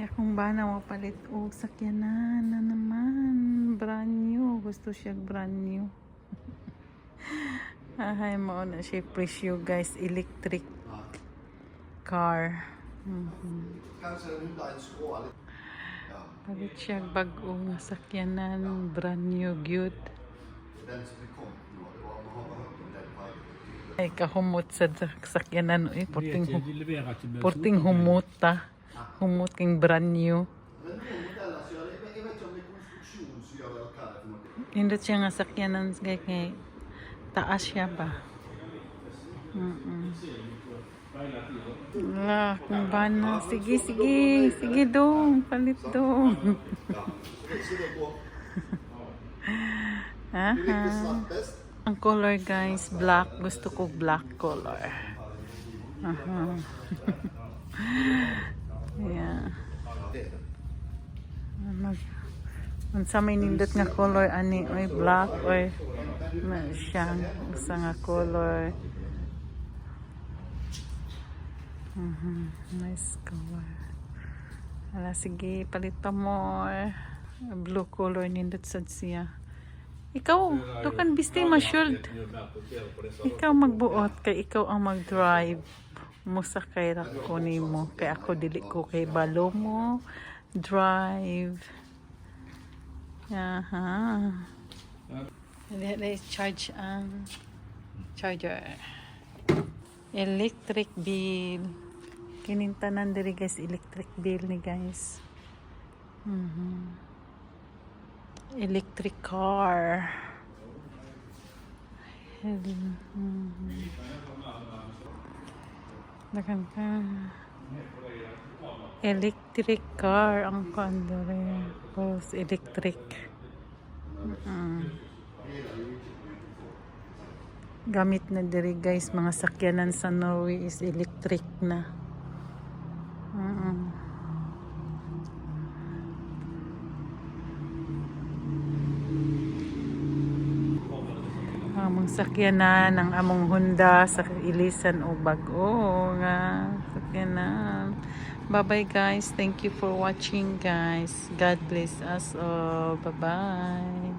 Ay, akong bana mapalit o sakyanan na naman. Brand new. Gusto siya brand new. Ay, mao na siya presyo guys. Electric car. Palit siya bag-ong sakyanan. Brand new. Good. Ay, kahumot sa sakyanan. Ay, porting humuta. Humot king brand new. Hindi siya nga sakyanan kay taas siya ba? Wala, kung ba na. Sige, sige. Sige dong. Palit dong. Aha. Ang color guys, black. Gusto ko black color. Aha. Yeah. Unsa may nindot nga color ani oy black oy siyang usa nga color. Nice color. Ala sige palita mo blue color nindot sad siya. Ikaw tukan bisti ma-shield. Ikaw magbuot kay ikaw ang mag-drive. Musa kay rako nimo kay ako dili ko kay balo mo drive. Aha. Let's charge ang charger. Electric bill. Kinintanan diri guys electric bill ni guys. Electric car. Dakan ka. Electric car ang kandere. Tapos electric. Gamit na diri guys mga sakyanan sa Norway is electric na. Among sakyanan ang among Honda sa Ilisan o bag-o nga sakyanan. Bye bye guys, thank you for watching guys. God bless us all. Bye bye.